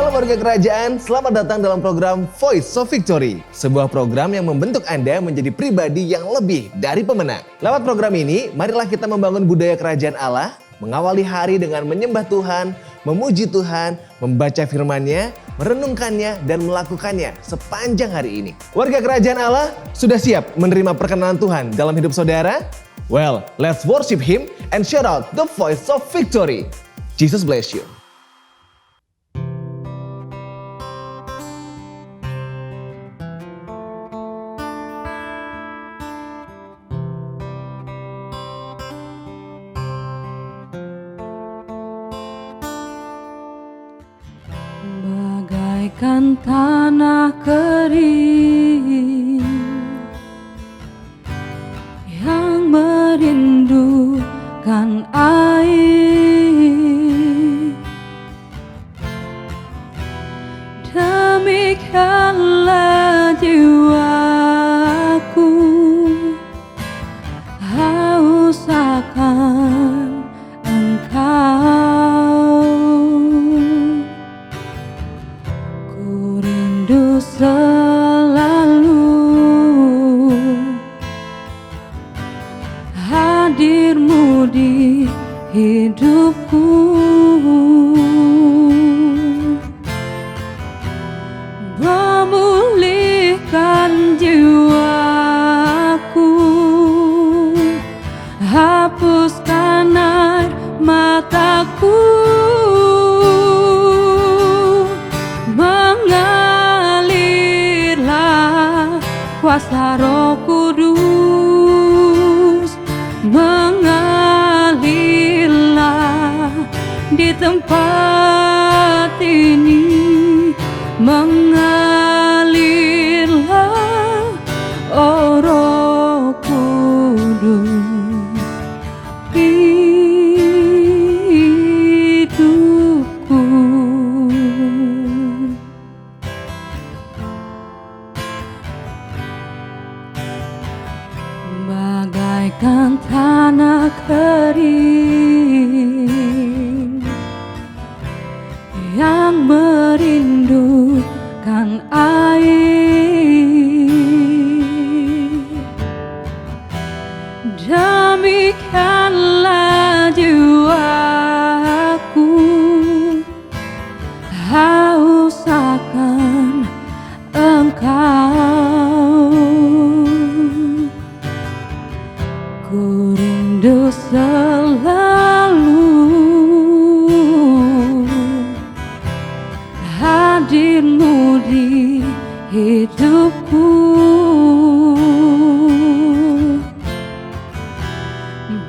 Shalom warga kerajaan, selamat datang dalam program Voice of Victory. Sebuah program yang membentuk Anda menjadi pribadi yang lebih dari pemenang. Lewat program ini, marilah kita membangun budaya kerajaan Allah, mengawali hari dengan menyembah Tuhan, memuji Tuhan, membaca firman-Nya, merenungkannya, dan melakukannya sepanjang hari ini. Warga kerajaan Allah, sudah siap menerima perkenanan Tuhan dalam hidup saudara? Well, let's worship Him and shout out the voice of victory. Jesus bless you. Bagaikan tanah kering yang merindukan air, demikianlah jiwaku haus akan Engkau. Selalu hadir-Mu di hidupku, memulihkan jiwaku, hapuskan air mataku, kuasa Roh Kudus mengalirlah di tempat ini, mengalirlah, oh Roh Kudus hidupku. Bagaikan tanah kering yang merindukan air, demikianlah jiwaku haus akan Engkau. Ku rindu selalu hadir-Mu di hidupku,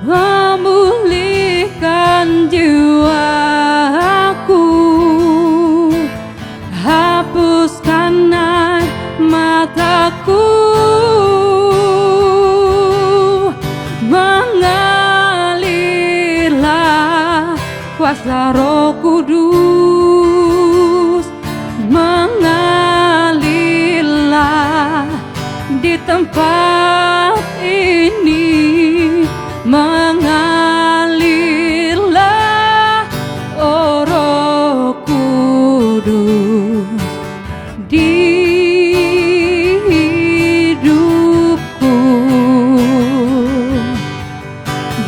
memulihkan jiwaku, hapuskan air mataku, mengalirlah kuasa Roh Kudus, mengalirlah di tempat ini, mengalirlah, oh Roh Kudus di hidupku,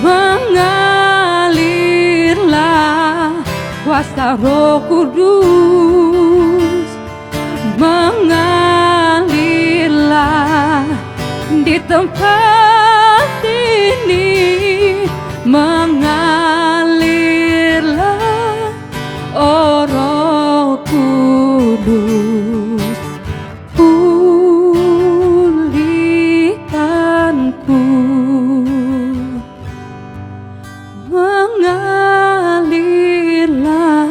mengalirlah kuasa Roh Kudus, mengalirlah di tempat ini, mengalirlah, oh Roh Kudus pulihkanku, mengalirlah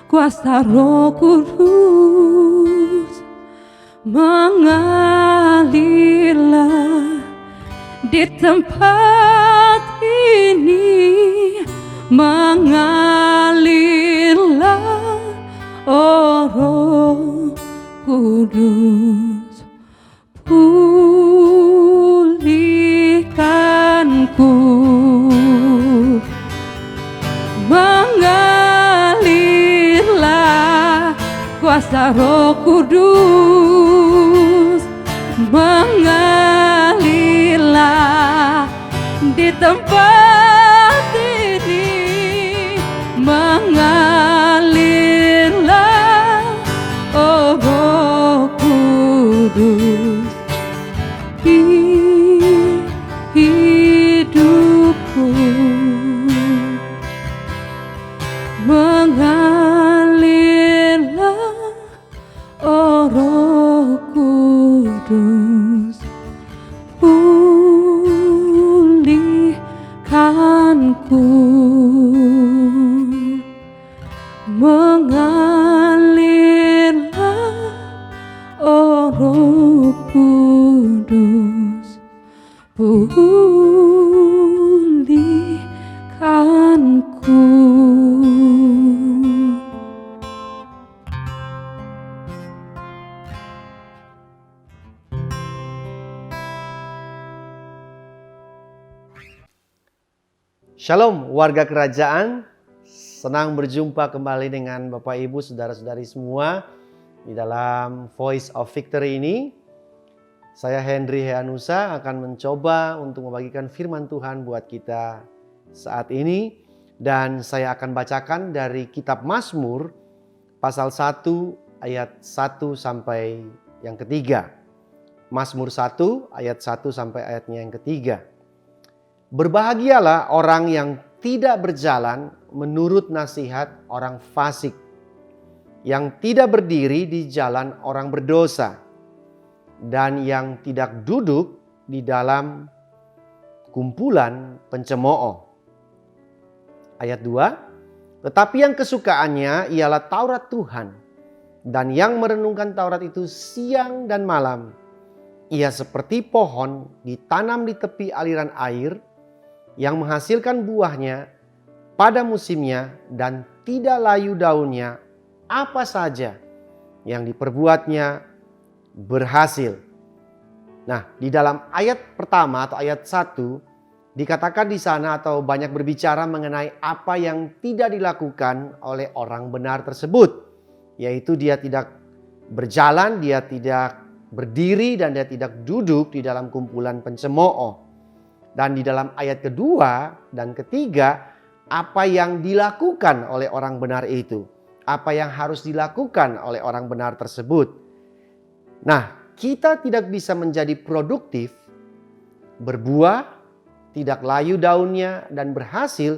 kuasa Roh Kudus, mengalirlah di tempat ini, mengalirlah, oh Roh Kudus pulihkanku, mengalirlah Roh Kudus mengalirlah di tempat ini, mengalirlah, oh Roh Kudus di hidupku, mengalirlah, oh Roh Kudus, pulihkanku, mengalirlah, oh Roh Kudus, pulihkanku. Shalom warga kerajaan, senang berjumpa kembali dengan Bapak Ibu, Saudara-saudari semua di dalam Voice of Victory ini. Saya Henry Heanusa akan mencoba untuk membagikan firman Tuhan buat kita saat ini. Dan saya akan bacakan dari kitab Mazmur pasal 1 ayat 1 sampai yang ketiga. Mazmur 1 ayat 1 sampai ayatnya yang ketiga. Berbahagialah orang yang tidak berjalan menurut nasihat orang fasik, yang tidak berdiri di jalan orang berdosa, dan yang tidak duduk di dalam kumpulan pencemooh. Ayat 2, tetapi yang kesukaannya ialah Taurat Tuhan, dan yang merenungkan Taurat itu siang dan malam. Ia seperti pohon ditanam di tepi aliran air, yang menghasilkan buahnya pada musimnya dan tidak layu daunnya, apa saja yang diperbuatnya berhasil. Nah, di dalam ayat pertama atau ayat 1 dikatakan di sana atau banyak berbicara mengenai apa yang tidak dilakukan oleh orang benar tersebut, yaitu dia tidak berjalan, dia tidak berdiri, dan dia tidak duduk di dalam kumpulan pencemooh. Dan di dalam ayat kedua dan ketiga, apa yang dilakukan oleh orang benar itu, apa yang harus dilakukan oleh orang benar tersebut. Nah, kita tidak bisa menjadi produktif, berbuah, tidak layu daunnya, dan berhasil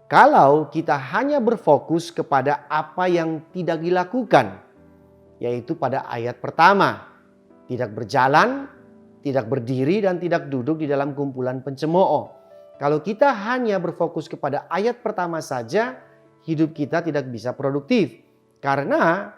kalau kita hanya berfokus kepada apa yang tidak dilakukan, yaitu pada ayat pertama, tidak berjalan, tidak berdiri, dan tidak duduk di dalam kumpulan pencemooh. Kalau kita hanya berfokus kepada ayat pertama saja, hidup kita tidak bisa produktif. Karena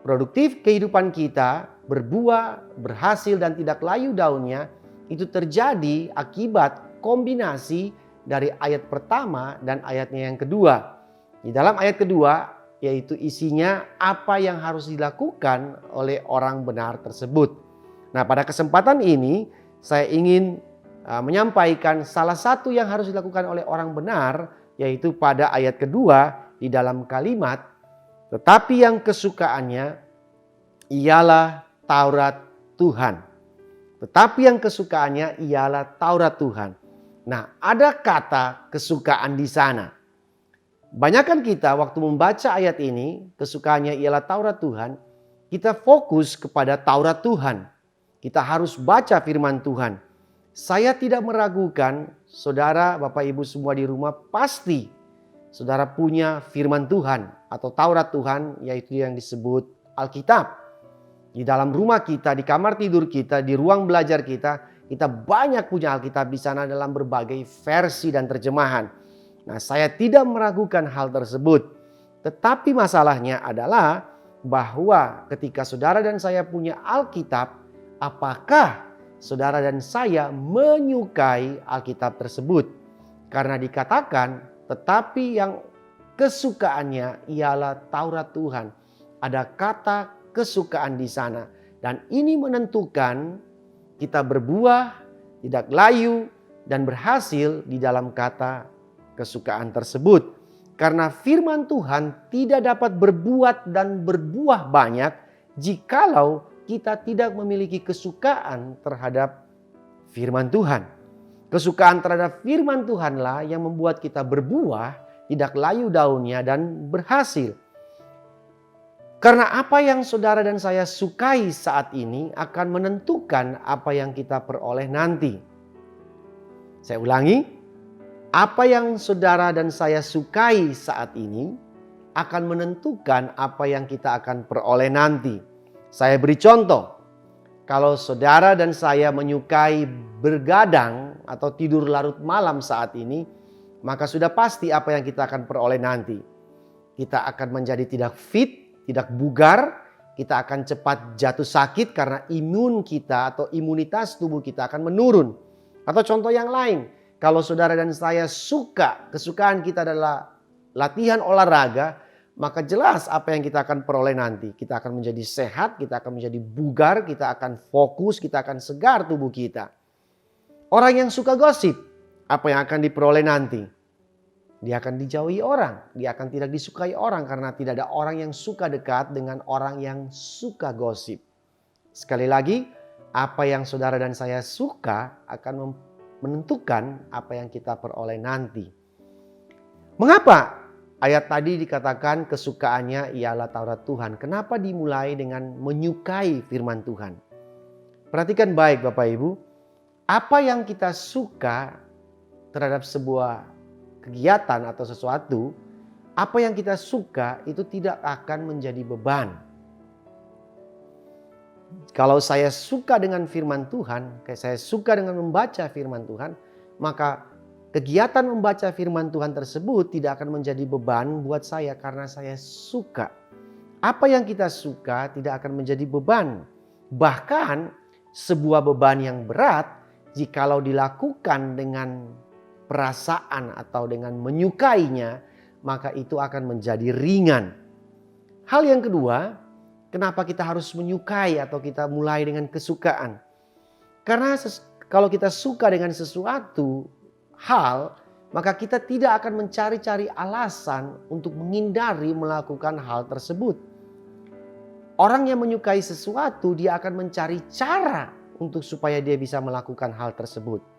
produktif kehidupan kita, berbuah, berhasil, dan tidak layu daunnya, itu terjadi akibat kombinasi dari ayat pertama dan ayatnya yang kedua. Di dalam ayat kedua, yaitu isinya apa yang harus dilakukan oleh orang benar tersebut. Nah, pada kesempatan ini saya ingin menyampaikan salah satu yang harus dilakukan oleh orang benar, yaitu pada ayat kedua di dalam kalimat, tetapi yang kesukaannya ialah Taurat Tuhan. Tetapi yang kesukaannya ialah Taurat Tuhan. Nah, ada kata kesukaan di sana. Banyakkan kita waktu membaca ayat ini, kesukaannya ialah Taurat Tuhan, kita fokus kepada Taurat Tuhan. Kita harus baca firman Tuhan. Saya tidak meragukan, saudara, Bapak Ibu semua di rumah, pasti saudara punya firman Tuhan atau Taurat Tuhan, yaitu yang disebut Alkitab. Di dalam rumah kita, di kamar tidur kita, di ruang belajar kita, kita banyak punya Alkitab di sana dalam berbagai versi dan terjemahan. Nah, saya tidak meragukan hal tersebut. Tetapi masalahnya adalah bahwa ketika saudara dan saya punya Alkitab, apakah saudara dan saya menyukai Alkitab tersebut? Karena dikatakan, tetapi yang kesukaannya ialah Taurat Tuhan. Ada kata kesukaan di sana. Dan ini menentukan kita berbuah, tidak layu, dan berhasil di dalam kata kesukaan tersebut. Karena firman Tuhan tidak dapat berbuat dan berbuah banyak jikalau kita tidak memiliki kesukaan terhadap firman Tuhan. Kesukaan terhadap firman Tuhanlah yang membuat kita berbuah, tidak layu daunnya dan berhasil. Karena apa yang saudara dan saya sukai saat ini akan menentukan apa yang kita peroleh nanti. Saya ulangi, apa yang saudara dan saya sukai saat ini akan menentukan apa yang kita akan peroleh nanti. Saya beri contoh, kalau saudara dan saya menyukai bergadang atau tidur larut malam saat ini, maka sudah pasti apa yang kita akan peroleh nanti. Kita akan menjadi tidak fit, tidak bugar, kita akan cepat jatuh sakit karena imun kita atau imunitas tubuh kita akan menurun. Atau contoh yang lain, kalau saudara dan saya kesukaan kita adalah latihan olahraga, maka jelas apa yang kita akan peroleh nanti. Kita akan menjadi sehat, kita akan menjadi bugar, kita akan fokus, kita akan segar tubuh kita. Orang yang suka gosip, apa yang akan diperoleh nanti? Dia akan dijauhi orang, dia akan tidak disukai orang karena tidak ada orang yang suka dekat dengan orang yang suka gosip. Sekali lagi, apa yang saudara dan saya suka akan menentukan apa yang kita peroleh nanti. Mengapa ayat tadi dikatakan kesukaannya ialah Taurat Tuhan? Kenapa dimulai dengan menyukai firman Tuhan? Perhatikan baik Bapak Ibu, apa yang kita suka terhadap sebuah kegiatan atau sesuatu, apa yang kita suka itu tidak akan menjadi beban. Kalau saya suka dengan firman Tuhan, saya suka dengan membaca firman Tuhan, maka kegiatan membaca firman Tuhan tersebut tidak akan menjadi beban buat saya karena saya suka. Apa yang kita suka tidak akan menjadi beban. Bahkan sebuah beban yang berat jikalau dilakukan dengan perasaan atau dengan menyukainya, maka itu akan menjadi ringan. Hal yang kedua, kenapa kita harus menyukai atau kita mulai dengan kesukaan? Karena kalau kita suka dengan sesuatu hal, maka kita tidak akan mencari-cari alasan untuk menghindari melakukan hal tersebut. Orang yang menyukai sesuatu, dia akan mencari cara untuk supaya dia bisa melakukan hal tersebut.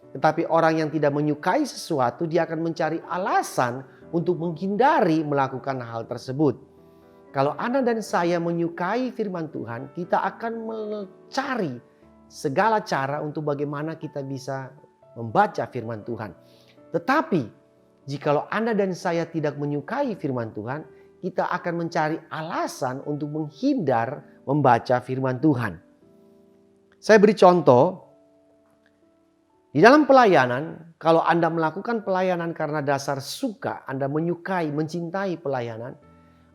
Tetapi orang yang tidak menyukai sesuatu, dia akan mencari alasan untuk menghindari melakukan hal tersebut. Kalau Anda dan saya menyukai firman Tuhan, kita akan mencari segala cara untuk bagaimana kita bisa membaca firman Tuhan. Tetapi jikalau Anda dan saya tidak menyukai firman Tuhan, kita akan mencari alasan untuk menghindar membaca firman Tuhan. Saya beri contoh. Di dalam pelayanan, kalau Anda melakukan pelayanan karena dasar suka, Anda menyukai, mencintai pelayanan,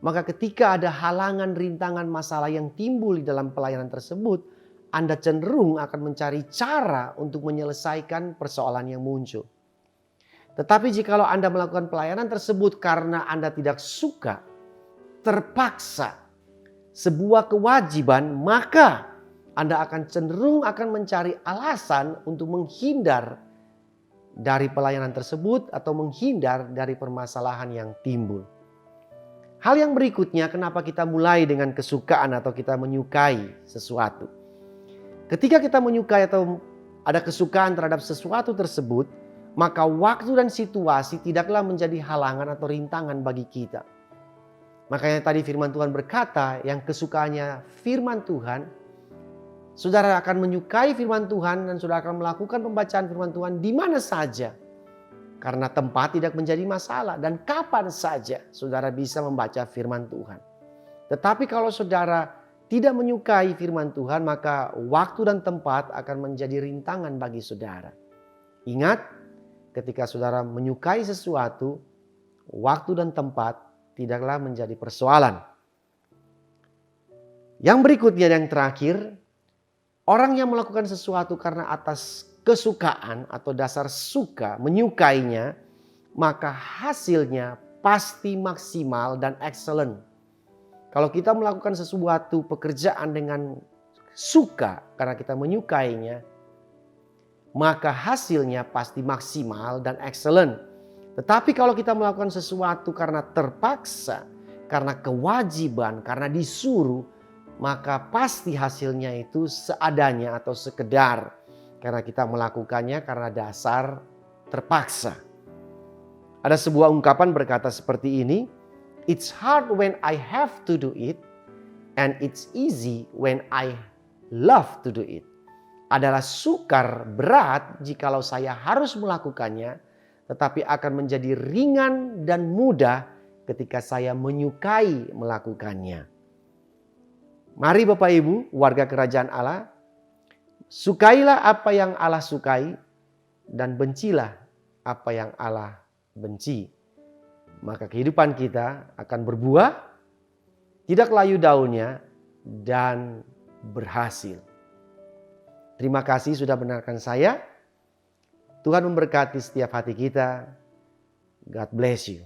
maka ketika ada halangan, rintangan, masalah yang timbul di dalam pelayanan tersebut, Anda cenderung akan mencari cara untuk menyelesaikan persoalan yang muncul. Tetapi jikalau Anda melakukan pelayanan tersebut karena Anda tidak suka, terpaksa, sebuah kewajiban, maka Anda akan cenderung akan mencari alasan untuk menghindar dari pelayanan tersebut atau menghindar dari permasalahan yang timbul. Hal yang berikutnya, kenapa kita mulai dengan kesukaan atau kita menyukai sesuatu. Ketika kita menyukai atau ada kesukaan terhadap sesuatu tersebut, maka waktu dan situasi tidaklah menjadi halangan atau rintangan bagi kita. Makanya tadi firman Tuhan berkata, yang kesukaannya firman Tuhan, saudara akan menyukai firman Tuhan dan saudara akan melakukan pembacaan firman Tuhan di mana saja. Karena tempat tidak menjadi masalah dan kapan saja saudara bisa membaca firman Tuhan. Tetapi kalau saudara tidak menyukai firman Tuhan, maka waktu dan tempat akan menjadi rintangan bagi saudara. Ingat, ketika saudara menyukai sesuatu, waktu dan tempat tidaklah menjadi persoalan. Yang berikutnya, yang terakhir, orang yang melakukan sesuatu karena atas kesukaan atau dasar suka, menyukainya, maka hasilnya pasti maksimal dan excellent. Kalau kita melakukan sesuatu pekerjaan dengan suka karena kita menyukainya, maka hasilnya pasti maksimal dan excellent. Tetapi kalau kita melakukan sesuatu karena terpaksa, karena kewajiban, karena disuruh, maka pasti hasilnya itu seadanya atau sekedar. Karena kita melakukannya karena dasar terpaksa. Ada sebuah ungkapan berkata seperti ini, "It's hard when I have to do it, and it's easy when I love to do it." Adalah sukar, berat jikalau saya harus melakukannya, tetapi akan menjadi ringan dan mudah ketika saya menyukai melakukannya. Mari Bapak Ibu, warga kerajaan Allah, sukailah apa yang Allah sukai dan bencilah apa yang Allah benci. Maka kehidupan kita akan berbuah, tidak layu daunnya, dan berhasil. Terima kasih sudah mendengarkan saya. Tuhan memberkati setiap hati kita. God bless you.